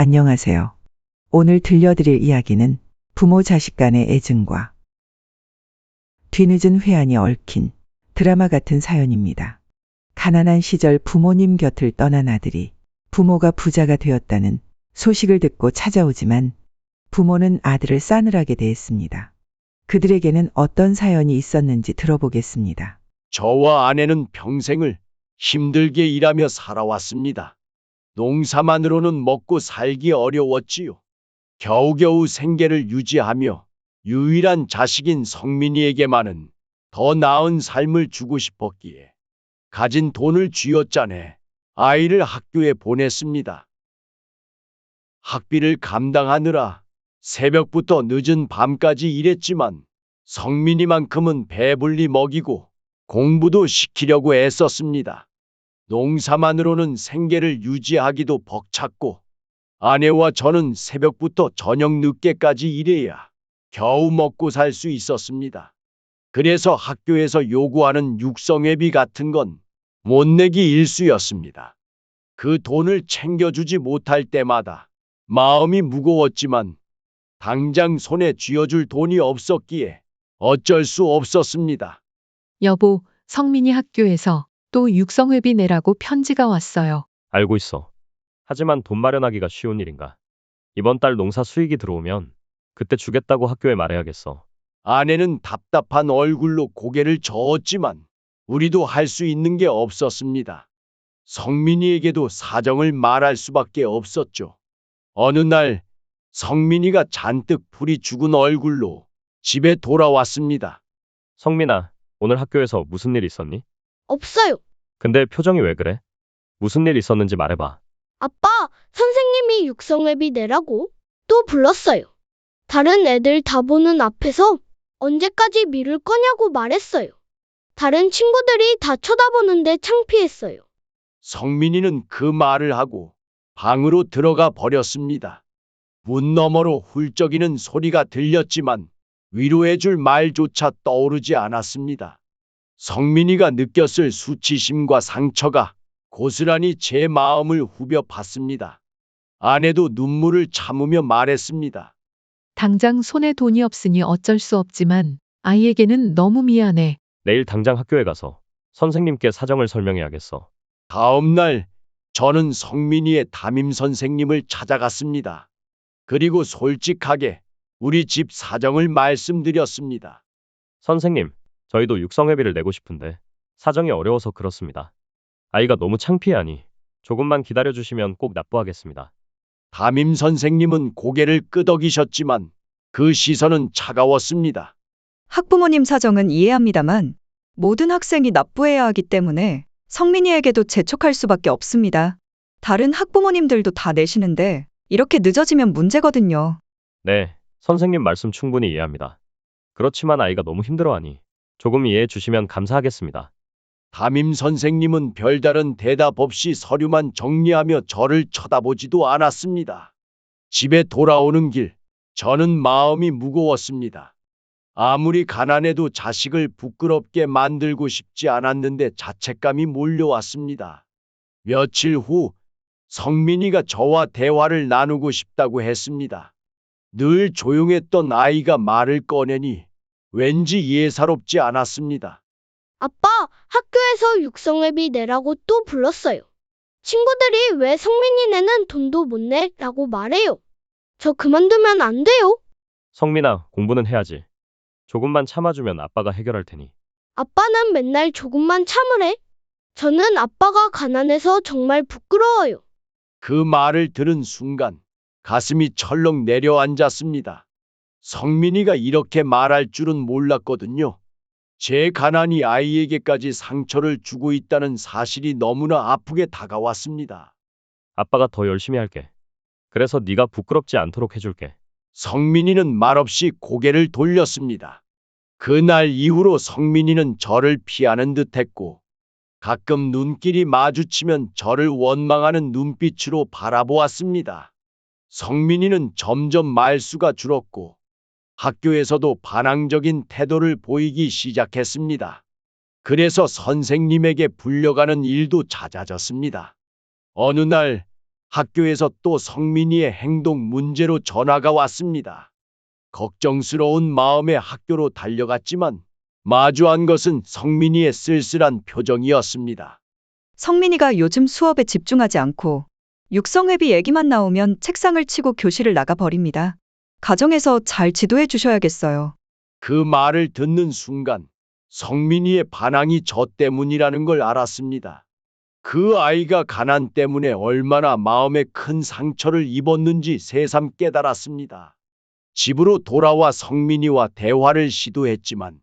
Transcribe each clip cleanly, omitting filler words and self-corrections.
안녕하세요. 오늘 들려드릴 이야기는 부모 자식 간의 애증과 뒤늦은 회한이 얽힌 드라마 같은 사연입니다. 가난한 시절 부모님 곁을 떠난 아들이 부모가 부자가 되었다는 소식을 듣고 찾아오지만 부모는 아들을 싸늘하게 대했습니다. 그들에게는 어떤 사연이 있었는지 들어보겠습니다. 저와 아내는 평생을 힘들게 일하며 살아왔습니다. 농사만으로는 먹고 살기 어려웠지요. 겨우겨우 생계를 유지하며 유일한 자식인 성민이에게만은 더 나은 삶을 주고 싶었기에 가진 돈을 쥐어짜내 아이를 학교에 보냈습니다. 학비를 감당하느라 새벽부터 늦은 밤까지 일했지만 성민이만큼은 배불리 먹이고 공부도 시키려고 애썼습니다. 농사만으로는 생계를 유지하기도 벅찼고 아내와 저는 새벽부터 저녁 늦게까지 일해야 겨우 먹고 살 수 있었습니다. 그래서 학교에서 요구하는 육성회비 같은 건 못 내기 일쑤였습니다. 그 돈을 챙겨주지 못할 때마다 마음이 무거웠지만 당장 손에 쥐어줄 돈이 없었기에 어쩔 수 없었습니다. 여보, 성민이 학교에서 또 육성회비 내라고 편지가 왔어요. 알고 있어. 하지만 돈 마련하기가 쉬운 일인가? 이번 달 농사 수익이 들어오면 그때 주겠다고 학교에 말해야겠어. 아내는 답답한 얼굴로 고개를 저었지만 우리도 할 수 있는 게 없었습니다. 성민이에게도 사정을 말할 수밖에 없었죠. 어느 날 성민이가 잔뜩 풀이 죽은 얼굴로 집에 돌아왔습니다. 성민아, 오늘 학교에서 무슨 일 있었니? 없어요. 근데 표정이 왜 그래? 무슨 일 있었는지 말해봐. 아빠, 선생님이 육성회비 내라고 또 불렀어요. 다른 애들 다 보는 앞에서 언제까지 미룰 거냐고 말했어요. 다른 친구들이 다 쳐다보는데 창피했어요. 성민이는 그 말을 하고 방으로 들어가 버렸습니다. 문 너머로 훌쩍이는 소리가 들렸지만 위로해줄 말조차 떠오르지 않았습니다. 성민이가 느꼈을 수치심과 상처가 고스란히 제 마음을 후벼 팠습니다. 아내도 눈물을 참으며 말했습니다. 당장 손에 돈이 없으니 어쩔 수 없지만 아이에게는 너무 미안해. 내일 당장 학교에 가서 선생님께 사정을 설명해야겠어. 다음 날 저는 성민이의 담임 선생님을 찾아갔습니다. 그리고 솔직하게 우리 집 사정을 말씀드렸습니다. 선생님, 저희도 육성회비를 내고 싶은데 사정이 어려워서 그렇습니다. 아이가 너무 창피하니 조금만 기다려주시면 꼭 납부하겠습니다. 담임 선생님은 고개를 끄덕이셨지만 그 시선은 차가웠습니다. 학부모님 사정은 이해합니다만 모든 학생이 납부해야 하기 때문에 성민이에게도 재촉할 수밖에 없습니다. 다른 학부모님들도 다 내시는데 이렇게 늦어지면 문제거든요. 네, 선생님 말씀 충분히 이해합니다. 그렇지만 아이가 너무 힘들어하니 조금 이해해 주시면 감사하겠습니다. 담임 선생님은 별다른 대답 없이 서류만 정리하며 저를 쳐다보지도 않았습니다. 집에 돌아오는 길, 저는 마음이 무거웠습니다. 아무리 가난해도 자식을 부끄럽게 만들고 싶지 않았는데 자책감이 몰려왔습니다. 며칠 후 성민이가 저와 대화를 나누고 싶다고 했습니다. 늘 조용했던 아이가 말을 꺼내니 왠지 예사롭지 않았습니다. 아빠, 학교에서 육성회비 내라고 또 불렀어요. 친구들이 왜 성민이네는 돈도 못 내라고 말해요. 저 그만두면 안 돼요? 성민아, 공부는 해야지. 조금만 참아주면 아빠가 해결할 테니. 아빠는 맨날 조금만 참으래. 저는 아빠가 가난해서 정말 부끄러워요. 그 말을 들은 순간 가슴이 철렁 내려앉았습니다. 성민이가 이렇게 말할 줄은 몰랐거든요. 제 가난이 아이에게까지 상처를 주고 있다는 사실이 너무나 아프게 다가왔습니다. 아빠가 더 열심히 할게. 그래서 네가 부끄럽지 않도록 해줄게. 성민이는 말없이 고개를 돌렸습니다. 그날 이후로 성민이는 저를 피하는 듯했고 가끔 눈길이 마주치면 저를 원망하는 눈빛으로 바라보았습니다. 성민이는 점점 말수가 줄었고 학교에서도 반항적인 태도를 보이기 시작했습니다. 그래서 선생님에게 불려가는 일도 잦아졌습니다. 어느 날 학교에서 또 성민이의 행동 문제로 전화가 왔습니다. 걱정스러운 마음에 학교로 달려갔지만 마주한 것은 성민이의 쓸쓸한 표정이었습니다. 성민이가 요즘 수업에 집중하지 않고 육성회비 얘기만 나오면 책상을 치고 교실을 나가 버립니다. 가정에서 잘 지도해 주셔야겠어요. 그 말을 듣는 순간 성민이의 반항이 저 때문이라는 걸 알았습니다. 그 아이가 가난 때문에 얼마나 마음에 큰 상처를 입었는지 새삼 깨달았습니다. 집으로 돌아와 성민이와 대화를 시도했지만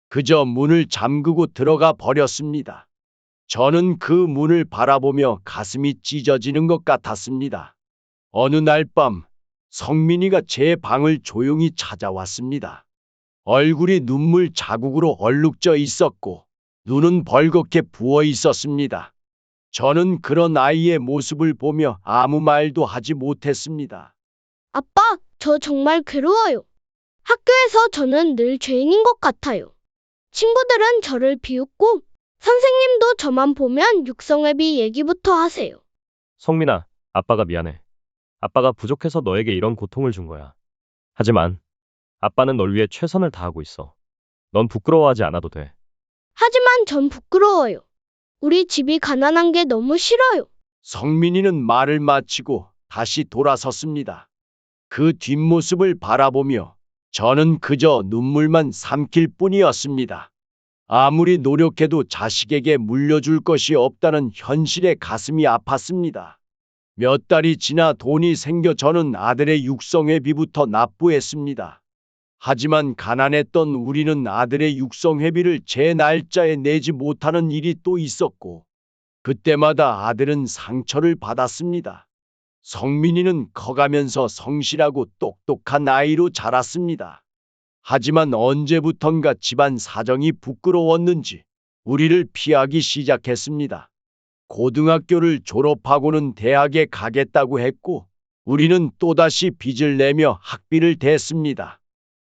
그저 문을 잠그고 들어가 버렸습니다. 저는 그 문을 바라보며 가슴이 찢어지는 것 같았습니다. 어느 날 밤 성민이가 제 방을 조용히 찾아왔습니다. 얼굴이 눈물 자국으로 얼룩져 있었고 눈은 벌겋게 부어 있었습니다. 저는 그런 아이의 모습을 보며 아무 말도 하지 못했습니다. 아빠, 저 정말 괴로워요. 학교에서 저는 늘 죄인인 것 같아요. 친구들은 저를 비웃고 선생님도 저만 보면 육성회비 얘기부터 하세요. 성민아, 아빠가 미안해. 아빠가 부족해서 너에게 이런 고통을 준 거야. 하지만 아빠는 널 위해 최선을 다하고 있어. 넌 부끄러워하지 않아도 돼. 하지만 전 부끄러워요. 우리 집이 가난한 게 너무 싫어요. 성민이는 말을 마치고 다시 돌아섰습니다. 그 뒷모습을 바라보며 저는 그저 눈물만 삼킬 뿐이었습니다. 아무리 노력해도 자식에게 물려줄 것이 없다는 현실에 가슴이 아팠습니다. 몇 달이 지나 돈이 생겨 저는 아들의 육성회비부터 납부했습니다. 하지만 가난했던 우리는 아들의 육성회비를 제 날짜에 내지 못하는 일이 또 있었고, 그때마다 아들은 상처를 받았습니다. 성민이는 커가면서 성실하고 똑똑한 아이로 자랐습니다. 하지만 언제부턴가 집안 사정이 부끄러웠는지 우리를 피하기 시작했습니다. 고등학교를 졸업하고는 대학에 가겠다고 했고, 우리는 또다시 빚을 내며 학비를 댔습니다.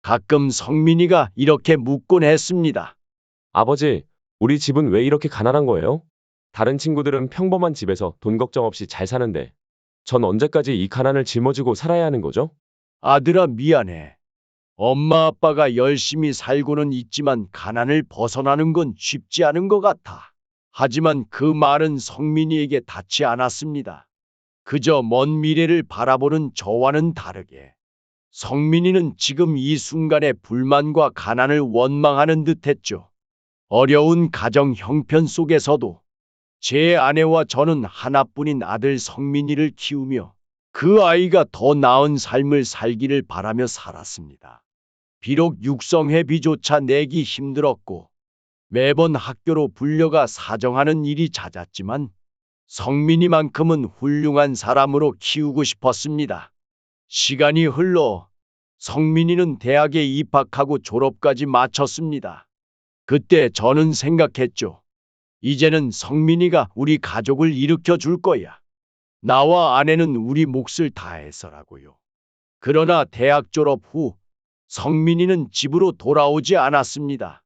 가끔 성민이가 이렇게 묻곤 했습니다. 아버지, 우리 집은 왜 이렇게 가난한 거예요? 다른 친구들은 평범한 집에서 돈 걱정 없이 잘 사는데, 전 언제까지 이 가난을 짊어지고 살아야 하는 거죠? 아들아, 미안해. 엄마 아빠가 열심히 살고는 있지만 가난을 벗어나는 건 쉽지 않은 것 같아. 하지만 그 말은 성민이에게 닿지 않았습니다. 그저 먼 미래를 바라보는 저와는 다르게 성민이는 지금 이 순간의 불만과 가난을 원망하는 듯했죠. 어려운 가정 형편 속에서도 제 아내와 저는 하나뿐인 아들 성민이를 키우며 그 아이가 더 나은 삶을 살기를 바라며 살았습니다. 비록 육성회비조차 내기 힘들었고 매번 학교로 불려가 사정하는 일이 잦았지만 성민이만큼은 훌륭한 사람으로 키우고 싶었습니다. 시간이 흘러 성민이는 대학에 입학하고 졸업까지 마쳤습니다. 그때 저는 생각했죠. 이제는 성민이가 우리 가족을 일으켜 줄 거야. 나와 아내는 우리 몫을 다해서라고요. 그러나 대학 졸업 후 성민이는 집으로 돌아오지 않았습니다.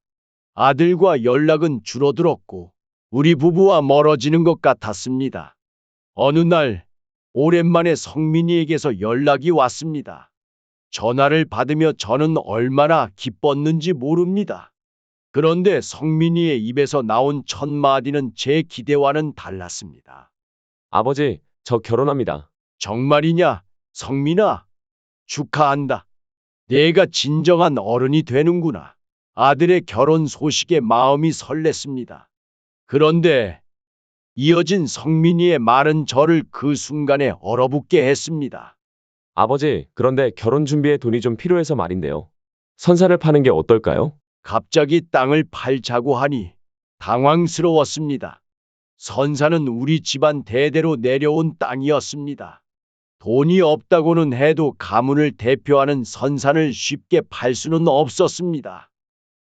아들과 연락은 줄어들었고 우리 부부와 멀어지는 것 같았습니다. 어느 날 오랜만에 성민이에게서 연락이 왔습니다. 전화를 받으며 저는 얼마나 기뻤는지 모릅니다. 그런데 성민이의 입에서 나온 첫 마디는 제 기대와는 달랐습니다. 아버지, 저 결혼합니다. 정말이냐, 성민아? 축하한다. 내가 진정한 어른이 되는구나. 아들의 결혼 소식에 마음이 설렜습니다. 그런데 이어진 성민이의 말은 저를 그 순간에 얼어붙게 했습니다. 아버지, 그런데 결혼 준비에 돈이 좀 필요해서 말인데요. 선사를 파는 게 어떨까요? 갑자기 땅을 팔자고 하니 당황스러웠습니다. 선사는 우리 집안 대대로 내려온 땅이었습니다. 돈이 없다고는 해도 가문을 대표하는 선산을 쉽게 팔 수는 없었습니다.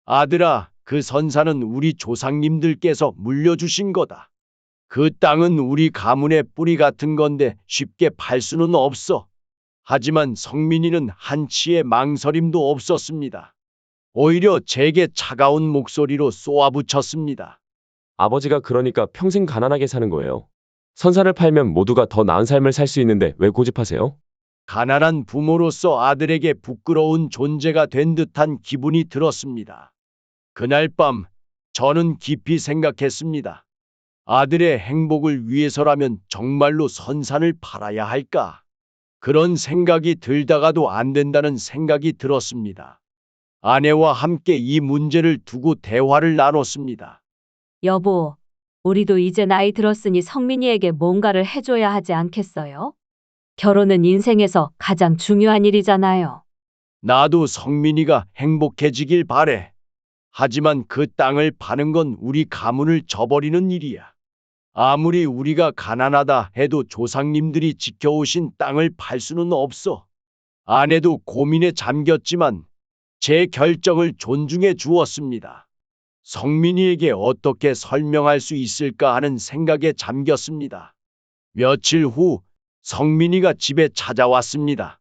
아들아, 그 선산은 우리 조상님들께서 물려주신 거다. 그 땅은 우리 가문의 뿌리 같은 건데 쉽게 팔 수는 없어. 하지만 성민이는 한치의 망설임도 없었습니다. 오히려 제게 차가운 목소리로 쏘아붙였습니다. 아버지가 그러니까 평생 가난하게 사는 거예요. 선산을 팔면 모두가 더 나은 삶을 살 수 있는데 왜 고집하세요? 가난한 부모로서 아들에게 부끄러운 존재가 된 듯한 기분이 들었습니다. 그날 밤 저는 깊이 생각했습니다. 아들의 행복을 위해서라면 정말로 선산을 팔아야 할까? 그런 생각이 들다가도 안 된다는 생각이 들었습니다. 아내와 함께 이 문제를 두고 대화를 나눴습니다. 여보, 우리도 이제 나이 들었으니 성민이에게 뭔가를 해줘야 하지 않겠어요? 결혼은 인생에서 가장 중요한 일이잖아요. 나도 성민이가 행복해지길 바래. 하지만 그 땅을 파는 건 우리 가문을 저버리는 일이야. 아무리 우리가 가난하다 해도 조상님들이 지켜오신 땅을 팔 수는 없어. 아내도 고민에 잠겼지만 제 결정을 존중해 주었습니다. 성민이에게 어떻게 설명할 수 있을까 하는 생각에 잠겼습니다. 며칠 후 성민이가 집에 찾아왔습니다.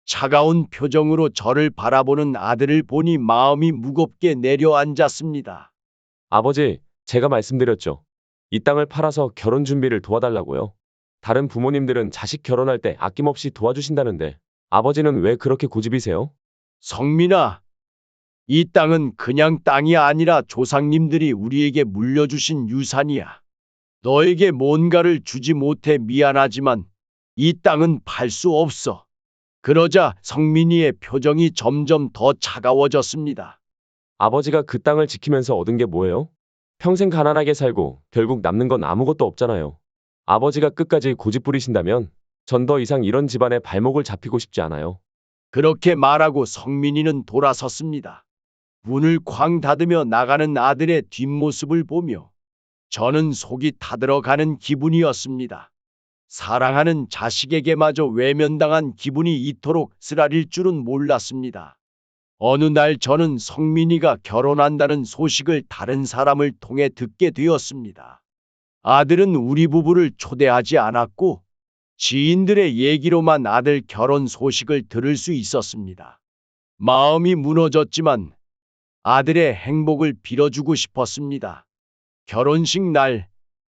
차가운 표정으로 저를 바라보는 아들을 보니 마음이 무겁게 내려앉았습니다. 아버지, 제가 말씀드렸죠. 이 땅을 팔아서 결혼 준비를 도와달라고요. 다른 부모님들은 자식 결혼할 때 아낌없이 도와주신다는데 아버지는 왜 그렇게 고집이세요? 성민아, 이 땅은 그냥 땅이 아니라 조상님들이 우리에게 물려주신 유산이야. 너에게 뭔가를 주지 못해 미안하지만 이 땅은 팔 수 없어. 그러자 성민이의 표정이 점점 더 차가워졌습니다. 아버지가 그 땅을 지키면서 얻은 게 뭐예요? 평생 가난하게 살고 결국 남는 건 아무것도 없잖아요. 아버지가 끝까지 고집 부리신다면 전 더 이상 이런 집안의 발목을 잡히고 싶지 않아요. 그렇게 말하고 성민이는 돌아섰습니다. 문을 쾅 닫으며 나가는 아들의 뒷모습을 보며 저는 속이 타들어가는 기분이었습니다. 사랑하는 자식에게마저 외면당한 기분이 이토록 쓰라릴 줄은 몰랐습니다. 어느 날 저는 성민이가 결혼한다는 소식을 다른 사람을 통해 듣게 되었습니다. 아들은 우리 부부를 초대하지 않았고 지인들의 얘기로만 아들 결혼 소식을 들을 수 있었습니다. 마음이 무너졌지만 아들의 행복을 빌어주고 싶었습니다. 결혼식 날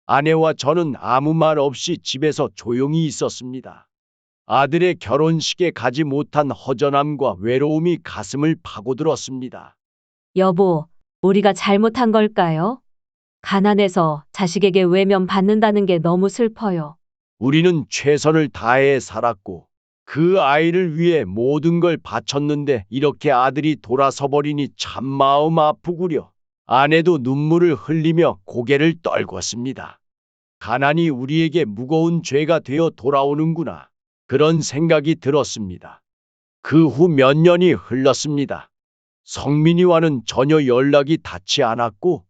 아내와 저는 아무 말 없이 집에서 조용히 있었습니다. 아들의 결혼식에 가지 못한 허전함과 외로움이 가슴을 파고들었습니다. 여보, 우리가 잘못한 걸까요? 가난해서 자식에게 외면받는다는 게 너무 슬퍼요. 우리는 최선을 다해 살았고 그 아이를 위해 모든 걸 바쳤는데 이렇게 아들이 돌아서 버리니 참 마음 아프구려. 아내도 눈물을 흘리며 고개를 떨궜습니다. 가난이 우리에게 무거운 죄가 되어 돌아오는구나. 그런 생각이 들었습니다. 그 후 몇 년이 흘렀습니다. 성민이와는 전혀 연락이 닿지 않았고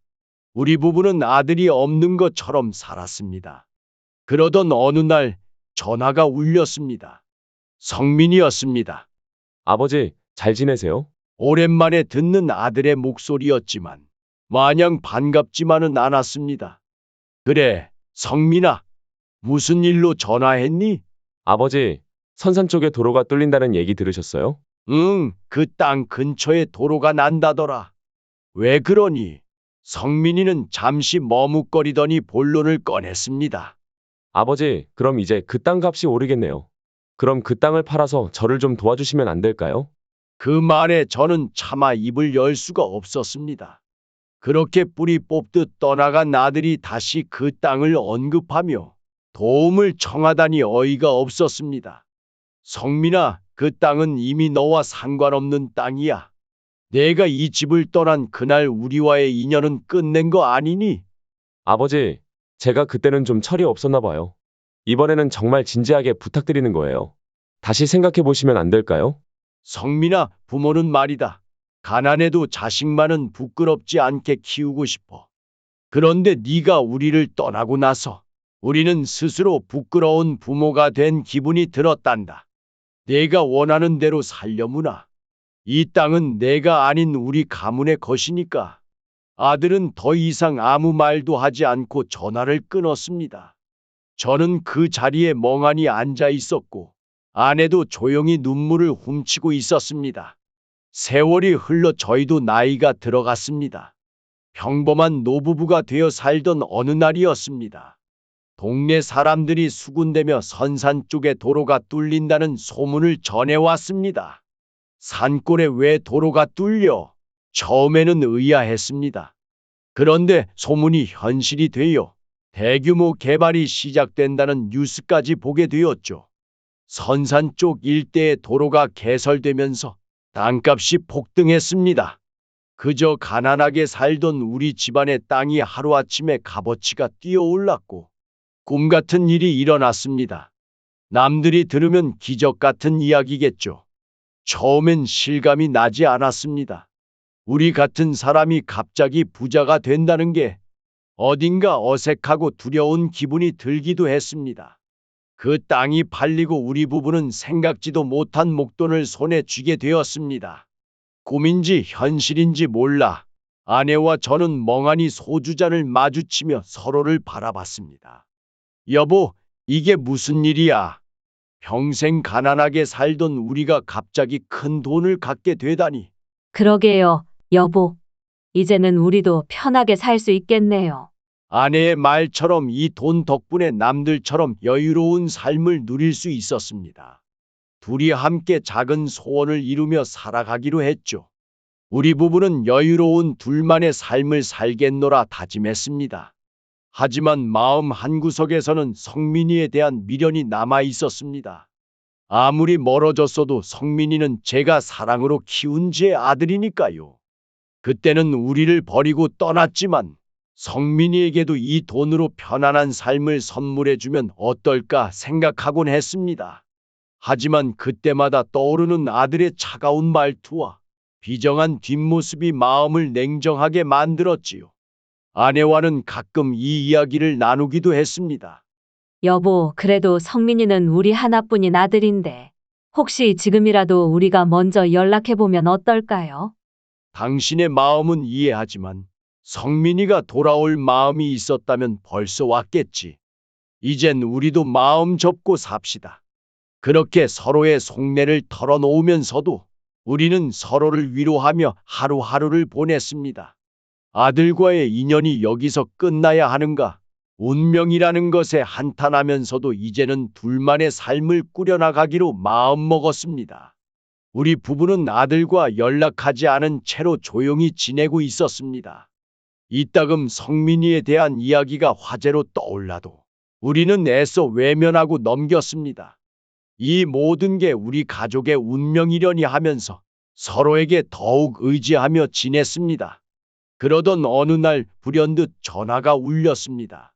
우리 부부는 아들이 없는 것처럼 살았습니다. 그러던 어느 날 전화가 울렸습니다. 성민이었습니다. 아버지, 잘 지내세요? 오랜만에 듣는 아들의 목소리였지만 마냥 반갑지만은 않았습니다. 그래, 성민아, 무슨 일로 전화했니? 아버지, 선산 쪽에 도로가 뚫린다는 얘기 들으셨어요? 응, 그 땅 근처에 도로가 난다더라. 왜 그러니? 성민이는 잠시 머뭇거리더니 본론을 꺼냈습니다. 아버지, 그럼 이제 그 땅 값이 오르겠네요. 그럼 그 땅을 팔아서 저를 좀 도와주시면 안 될까요? 그 말에 저는 차마 입을 열 수가 없었습니다. 그렇게 뿌리 뽑듯 떠나간 아들이 다시 그 땅을 언급하며 도움을 청하다니 어이가 없었습니다. 성민아, 그 땅은 이미 너와 상관없는 땅이야. 내가 이 집을 떠난 그날 우리와의 인연은 끝낸 거 아니니? 아버지, 제가 그때는 좀 철이 없었나 봐요. 이번에는 정말 진지하게 부탁드리는 거예요. 다시 생각해 보시면 안 될까요? 성민아, 부모는 말이다. 가난해도 자식만은 부끄럽지 않게 키우고 싶어. 그런데 네가 우리를 떠나고 나서 우리는 스스로 부끄러운 부모가 된 기분이 들었단다. 내가 원하는 대로 살려무나. 이 땅은 내가 아닌 우리 가문의 것이니까. 아들은 더 이상 아무 말도 하지 않고 전화를 끊었습니다. 저는 그 자리에 멍하니 앉아 있었고 아내도 조용히 눈물을 훔치고 있었습니다. 세월이 흘러 저희도 나이가 들어갔습니다. 평범한 노부부가 되어 살던 어느 날이었습니다. 동네 사람들이 수군대며 선산 쪽에 도로가 뚫린다는 소문을 전해왔습니다. 산골에 왜 도로가 뚫려? 처음에는 의아했습니다. 그런데 소문이 현실이 되어 대규모 개발이 시작된다는 뉴스까지 보게 되었죠. 선산 쪽 일대의 도로가 개설되면서 땅값이 폭등했습니다. 그저 가난하게 살던 우리 집안의 땅이 하루아침에 값어치가 뛰어올랐고 꿈 같은 일이 일어났습니다. 남들이 들으면 기적 같은 이야기겠죠. 처음엔 실감이 나지 않았습니다. 우리 같은 사람이 갑자기 부자가 된다는 게 어딘가 어색하고 두려운 기분이 들기도 했습니다. 그 땅이 팔리고 우리 부부는 생각지도 못한 목돈을 손에 쥐게 되었습니다. 꿈인지 현실인지 몰라 아내와 저는 멍하니 소주잔을 마주치며 서로를 바라봤습니다. 여보, 이게 무슨 일이야? 평생 가난하게 살던 우리가 갑자기 큰 돈을 갖게 되다니. 그러게요, 여보. 이제는 우리도 편하게 살 수 있겠네요. 아내의 말처럼 이 돈 덕분에 남들처럼 여유로운 삶을 누릴 수 있었습니다. 둘이 함께 작은 소원을 이루며 살아가기로 했죠. 우리 부부는 여유로운 둘만의 삶을 살겠노라 다짐했습니다. 하지만 마음 한구석에서는 성민이에 대한 미련이 남아 있었습니다. 아무리 멀어졌어도 성민이는 제가 사랑으로 키운 제 아들이니까요. 그때는 우리를 버리고 떠났지만 성민이에게도 이 돈으로 편안한 삶을 선물해주면 어떨까 생각하곤 했습니다. 하지만 그때마다 떠오르는 아들의 차가운 말투와 비정한 뒷모습이 마음을 냉정하게 만들었지요. 아내와는 가끔 이 이야기를 나누기도 했습니다. 여보, 그래도 성민이는 우리 하나뿐인 아들인데, 혹시 지금이라도 우리가 먼저 연락해보면 어떨까요? 당신의 마음은 이해하지만 성민이가 돌아올 마음이 있었다면 벌써 왔겠지. 이젠 우리도 마음 접고 삽시다. 그렇게 서로의 속내를 털어놓으면서도 우리는 서로를 위로하며 하루하루를 보냈습니다. 아들과의 인연이 여기서 끝나야 하는가? 운명이라는 것에 한탄하면서도 이제는 둘만의 삶을 꾸려나가기로 마음먹었습니다. 우리 부부는 아들과 연락하지 않은 채로 조용히 지내고 있었습니다. 이따금 성민이에 대한 이야기가 화제로 떠올라도 우리는 애써 외면하고 넘겼습니다. 이 모든 게 우리 가족의 운명이려니 하면서 서로에게 더욱 의지하며 지냈습니다. 그러던 어느 날 불현듯 전화가 울렸습니다.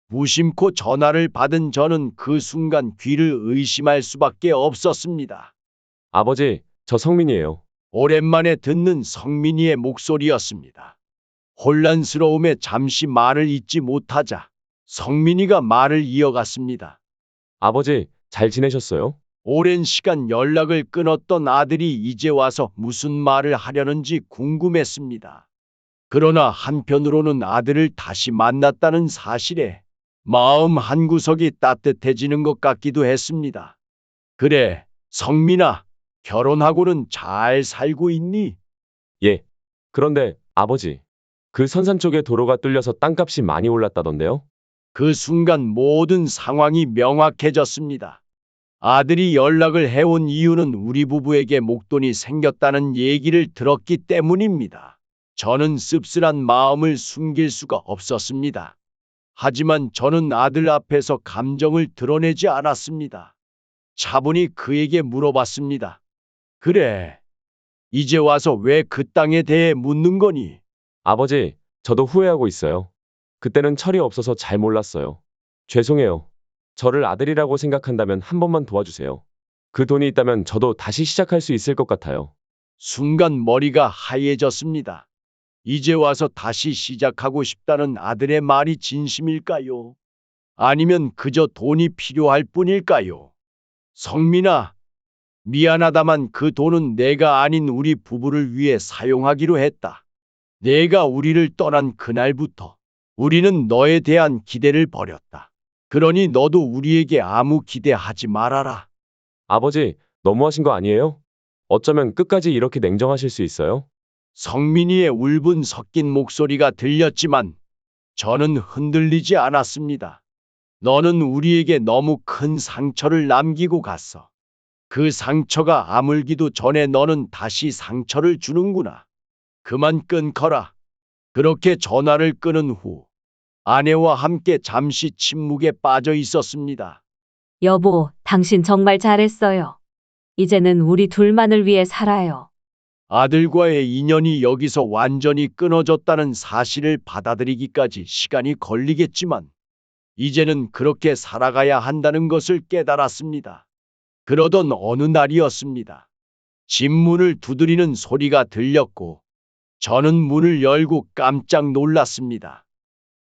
무심코 전화를 받은 저는 그 순간 귀를 의심할 수밖에 없었습니다. 아버지, 저 성민이에요. 오랜만에 듣는 성민이의 목소리였습니다. 혼란스러움에 잠시 말을 잇지 못하자 성민이가 말을 이어갔습니다. 아버지, 잘 지내셨어요? 오랜 시간 연락을 끊었던 아들이 이제 와서 무슨 말을 하려는지 궁금했습니다. 그러나 한편으로는 아들을 다시 만났다는 사실에 마음 한구석이 따뜻해지는 것 같기도 했습니다. 그래, 성민아, 결혼하고는 잘 살고 있니? 예. 그런데, 아버지, 그 선산 쪽에 도로가 뚫려서 땅값이 많이 올랐다던데요? 그 순간 모든 상황이 명확해졌습니다. 아들이 연락을 해온 이유는 우리 부부에게 목돈이 생겼다는 얘기를 들었기 때문입니다. 저는 씁쓸한 마음을 숨길 수가 없었습니다. 하지만 저는 아들 앞에서 감정을 드러내지 않았습니다. 차분히 그에게 물어봤습니다. 그래, 이제 와서 왜 그 땅에 대해 묻는 거니? 아버지, 저도 후회하고 있어요. 그때는 철이 없어서 잘 몰랐어요. 죄송해요. 저를 아들이라고 생각한다면 한 번만 도와주세요. 그 돈이 있다면 저도 다시 시작할 수 있을 것 같아요. 순간 머리가 하얘졌습니다. 이제 와서 다시 시작하고 싶다는 아들의 말이 진심일까요? 아니면 그저 돈이 필요할 뿐일까요? 성민아, 미안하다만 그 돈은 내가 아닌 우리 부부를 위해 사용하기로 했다. 내가 우리를 떠난 그날부터 우리는 너에 대한 기대를 버렸다. 그러니 너도 우리에게 아무 기대하지 말아라. 아버지, 너무하신 거 아니에요? 어쩌면 끝까지 이렇게 냉정하실 수 있어요? 성민이의 울분 섞인 목소리가 들렸지만 저는 흔들리지 않았습니다. 너는 우리에게 너무 큰 상처를 남기고 갔어. 그 상처가 아물기도 전에 너는 다시 상처를 주는구나. 그만 끊거라. 그렇게 전화를 끊은 후 아내와 함께 잠시 침묵에 빠져 있었습니다. 여보, 당신 정말 잘했어요. 이제는 우리 둘만을 위해 살아요. 아들과의 인연이 여기서 완전히 끊어졌다는 사실을 받아들이기까지 시간이 걸리겠지만, 이제는 그렇게 살아가야 한다는 것을 깨달았습니다. 그러던 어느 날이었습니다. 집 문을 두드리는 소리가 들렸고, 저는 문을 열고 깜짝 놀랐습니다.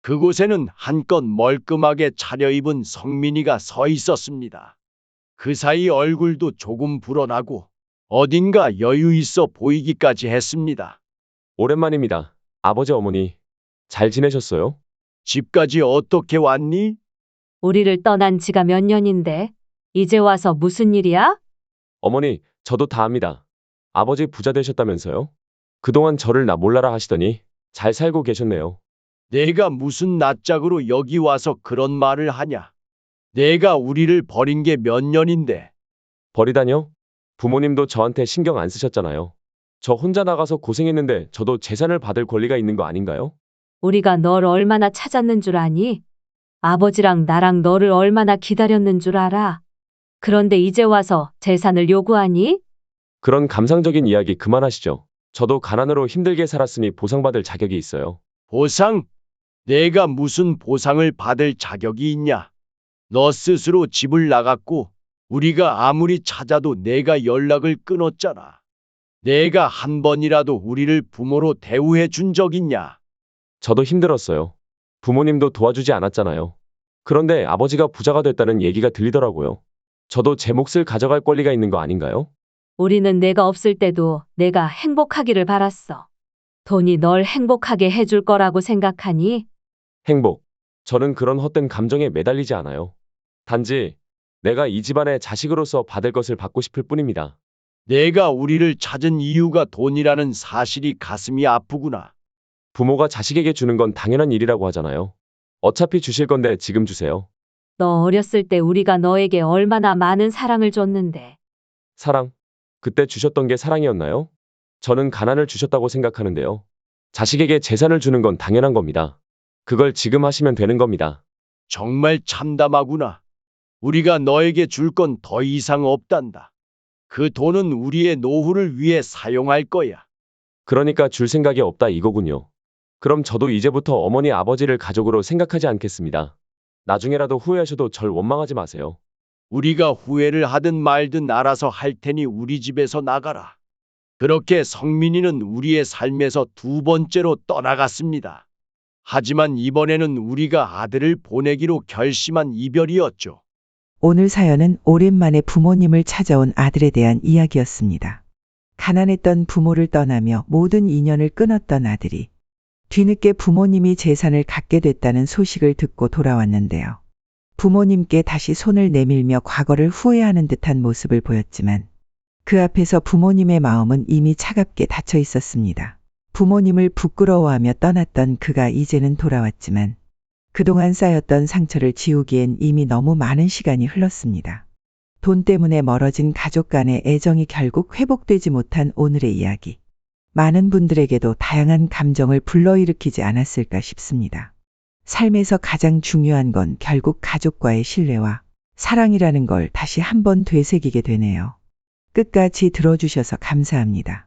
그곳에는 한껏 멀끔하게 차려입은 성민이가 서 있었습니다. 그 사이 얼굴도 조금 불어나고 어딘가 여유 있어 보이기까지 했습니다. 오랜만입니다. 아버지 어머니. 잘 지내셨어요? 집까지 어떻게 왔니? 우리를 떠난 지가 몇 년인데 이제 와서 무슨 일이야? 어머니, 저도 다 압니다. 아버지 부자 되셨다면서요? 그동안 저를 나 몰라라 하시더니 잘 살고 계셨네요. 내가 무슨 낯짝으로 여기 와서 그런 말을 하냐? 내가 우리를 버린 게 몇 년인데. 버리다뇨? 부모님도 저한테 신경 안 쓰셨잖아요. 저 혼자 나가서 고생했는데 저도 재산을 받을 권리가 있는 거 아닌가요? 우리가 널 얼마나 찾았는 줄 아니? 아버지랑 나랑 너를 얼마나 기다렸는 줄 알아? 그런데 이제 와서 재산을 요구하니? 그런 감상적인 이야기 그만하시죠. 저도 가난으로 힘들게 살았으니 보상받을 자격이 있어요. 보상? 내가 무슨 보상을 받을 자격이 있냐? 너 스스로 집을 나갔고 우리가 아무리 찾아도 내가 연락을 끊었잖아. 내가 한 번이라도 우리를 부모로 대우해 준 적 있냐? 저도 힘들었어요. 부모님도 도와주지 않았잖아요. 그런데 아버지가 부자가 됐다는 얘기가 들리더라고요. 저도 제 몫을 가져갈 권리가 있는 거 아닌가요? 우리는 내가 없을 때도 내가 행복하기를 바랐어. 돈이 널 행복하게 해줄 거라고 생각하니? 행복. 저는 그런 헛된 감정에 매달리지 않아요. 단지 내가 이 집안의 자식으로서 받을 것을 받고 싶을 뿐입니다. 내가 우리를 찾은 이유가 돈이라는 사실이 가슴이 아프구나. 부모가 자식에게 주는 건 당연한 일이라고 하잖아요. 어차피 주실 건데 지금 주세요. 너 어렸을 때 우리가 너에게 얼마나 많은 사랑을 줬는데. 사랑. 그때 주셨던 게 사랑이었나요? 저는 가난을 주셨다고 생각하는데요. 자식에게 재산을 주는 건 당연한 겁니다. 그걸 지금 하시면 되는 겁니다. 정말 참담하구나. 우리가 너에게 줄 건 더 이상 없단다. 그 돈은 우리의 노후를 위해 사용할 거야. 그러니까 줄 생각이 없다 이거군요. 그럼 저도 이제부터 어머니 아버지를 가족으로 생각하지 않겠습니다. 나중에라도 후회하셔도 절 원망하지 마세요. 우리가 후회를 하든 말든 알아서 할 테니 우리 집에서 나가라. 그렇게 성민이는 우리의 삶에서 두 번째로 떠나갔습니다. 하지만 이번에는 우리가 아들을 보내기로 결심한 이별이었죠. 오늘 사연은 오랜만에 부모님을 찾아온 아들에 대한 이야기였습니다. 가난했던 부모를 떠나며 모든 인연을 끊었던 아들이 뒤늦게 부모님이 재산을 갖게 됐다는 소식을 듣고 돌아왔는데요. 부모님께 다시 손을 내밀며 과거를 후회하는 듯한 모습을 보였지만 그 앞에서 부모님의 마음은 이미 차갑게 닫혀 있었습니다. 부모님을 부끄러워하며 떠났던 그가 이제는 돌아왔지만 그동안 쌓였던 상처를 지우기엔 이미 너무 많은 시간이 흘렀습니다. 돈 때문에 멀어진 가족 간의 애정이 결국 회복되지 못한 오늘의 이야기. 많은 분들에게도 다양한 감정을 불러일으키지 않았을까 싶습니다. 삶에서 가장 중요한 건 결국 가족과의 신뢰와 사랑이라는 걸 다시 한번 되새기게 되네요. 끝까지 들어주셔서 감사합니다.